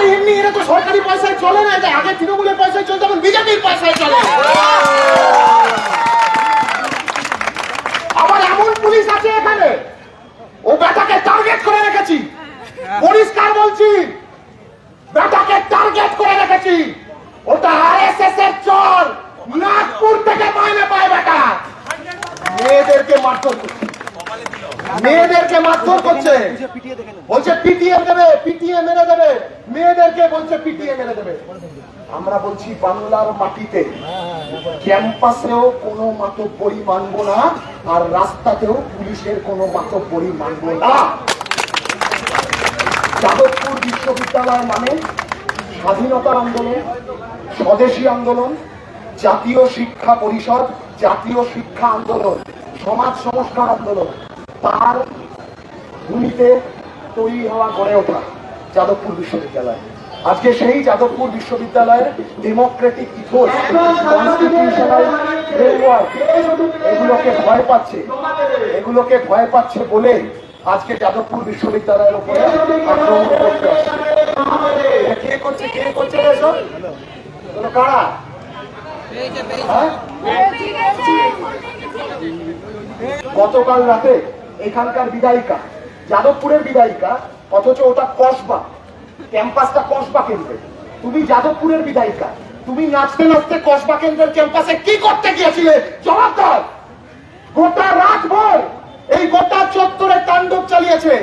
আরে এমনি এরা তো সরকারি পয়সায় চলে না, এটা আগে তৃণমূলের পয়সায় চলতো, এখন বিজেপির পয়সায় চলে। আবার এমন পুলিশ আছে এখানে, ও বেটাকে টার্গেট করে রেখেছি, পরিষ্কার বলছি, বেটাকে টার্গেট করে রেখেছি। ওটা আরএসএস এর চল, নাগপুর থেকে মাইনে পায় বেটা। মেয়েদেরকে মারধর করছে, মেয়েদেরকে মারধর করছে, বলছে পিটিএ দেবে, পিটিএ মেরে দেবে, মেয়েদেরকে বলছে পিটিএ মেরে দেবে। আমরা বলছি বাংলার মাটিতে ক্যাম্পাসেও কোনো মাতব্বরি মানবো না, আর রাস্তাতেও পুলিশের কোনো মাতব্বরি মানবো না। যাদবপুর বিশ্ববিদ্যালয় মানে স্বাধীনতার আন্দোলন, স্বদেশী আন্দোলন, জাতীয় শিক্ষা পরিষদ, জাতীয় শিক্ষা আন্দোলন, সমাজ সংস্কার আন্দোলন, তার ভূমিতে তৈরি হওয়া গড়ে ওঠা যাদবপুর বিশ্ববিদ্যালয়। আজকে সেই যাদবপুর বিশ্ববিদ্যালয়ের ডেমোক্রেটিক ইথোস, কনস্টিটিউশনাল ফ্রেমওয়ার্ক এগুলোকে ভয় পাচ্ছে, এগুলোকে ভয় পাচ্ছে বলে আজকে যাদবপুর বিশ্ববিদ্যালয়ের উপরে আক্রমণ করতে আসছে। কে করছে, কে করছে এসব? কারা? গতকাল রাতে এখানকার বিধায়িকা, যাদবপুরের বিধায়িকা, অথচ ওটা কসবা, ক্যাম্পাসটা কসবা কেন্দ্রে। তুমি যাদবপুরের বিধায়িকা, তুমি নাচতে নাচতে কসবা কেন্দ্রের ক্যাম্পাসে কি করতে গিয়েছিলে? জবাব দাও। গোটা রাত ভর এই গোটা চত্বরে তাণ্ডব চালিয়েছে,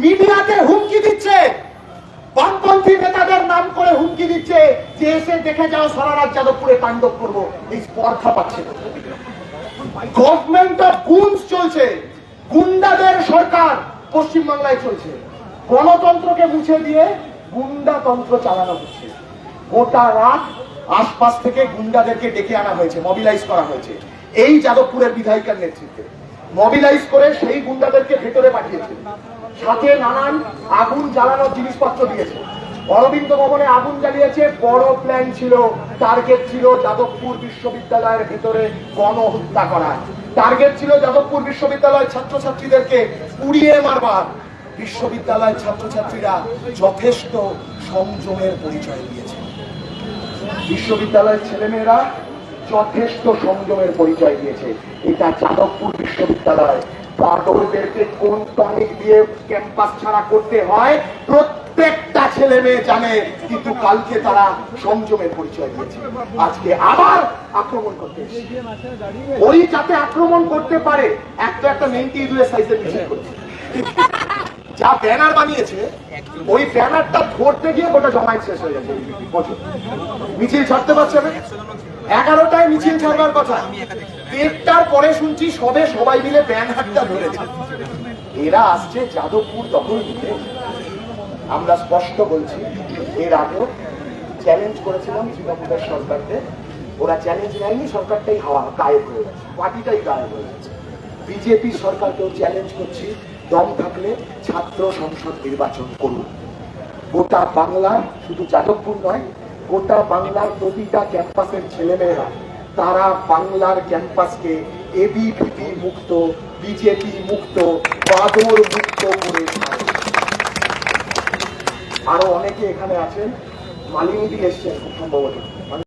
মিডিয়াতে হুমকি দিচ্ছে, বামপন্থী নেতাদের নাম করে হুমকি দিচ্ছে যে এসে দেখে যাও, সারা রাত যাদবপুরে তাণ্ডব করবো। এই স্পর্ধা পাচ্ছে না। গভর্নমেন্ট অফ গুন্স চলছে, গুন্ডাদের সরকার পশ্চিমবাংলায় চলছে। গণতন্ত্রকে মুছে দিয়ে গুন্ডাতন্ত্র চালানো হচ্ছে। গোটা রাত আশপাশ থেকে গুন্ডাদেরকে ডেকে আনা হয়েছে, মোবিলাইজ করা হয়েছে এই যাদবপুরের বিধায়িকার নেতৃত্বে। মোবিলাইজ করে সেই গুন্ডাদেরকে ভেতরে পাঠিয়েছে, সাথে নানান আগুন জ্বালানোর জিনিসপত্র দিয়েছে। অরবিন্দ ভবনে আগুন জ্বালিয়েছে, বড় প্ল্যান ছিল, টার্গেট ছিল যাদবপুর বিশ্ববিদ্যালয়ের ভিতরে গণহত্যা করা। টার্গেট ছিল যাদবপুর বিশ্ববিদ্যালয়ের ছাত্রছাত্রীদেরকে উড়িয়ে মারবার। বিশ্ববিদ্যালয়ের ছাত্রছাত্রীরা যথেষ্ট সংযমের পরিচয় দিয়েছে, বিশ্ববিদ্যালয়ের ছেলেমেয়েরা যথেষ্ট সংযমের পরিচয় দিয়েছে। এটা যাদবপুর বিশ্ববিদ্যালয়। পাগলদেরকে কোন টনিক দিয়ে ক্যাম্পাস ছাড়া করতে হয় প্রত্যেকটা ছেলে মেয়ে জানে, কিন্তু কালকে তারা সংযমের পরিচয় দিয়েছে। আজকে আবার আক্রমণ করতে এসেছে। ওই যাতে আক্রমণ করতে পারে একটা মেন্টি ইঁদুরের সাইজের মিছিল করেছে। যা ব্যানার বানিয়েছে, ওই ব্যানারটা ধরতে গিয়ে গোটা জমায়েত শেষ হয়ে গেছে। মিছিল ছাড়তে পারছে না। 11টায় মিছিল ছাড়বার কথা, 1টার পরে শুনছি সবাই মিলে ব্যানারটা ধরেছে। এরা আসছে যাদবপুর দখল নিতে। আমরা স্পষ্ট বলছি, এর আগেও চ্যালেঞ্জ করেছিলাম তৃণমূলের সরকারকে, ওরা চ্যালেঞ্জ নেয়নি, সরকারটাই হাওয়া গায়েব হয়ে গেছে, পার্টিটাই গায়েব হয়ে গেছে। বিজেপি সরকারকেও চ্যালেঞ্জ করছি, দম থাকলে ছাত্র সংসদ নির্বাচন করুন। গোটা বাংলা, শুধু যাদবপুর নয়, গোটা বাংলার প্রতিটা ক্যাম্পাসের ছেলেমেয়েরা তারা বাংলার ক্যাম্পাসকে এবিভিপি মুক্ত, বিজেপি মুক্ত, বাদর মুক্ত করে। আরো অনেকে এখানে আছেন, মালিনী এসছেন খুব সম্ভবত।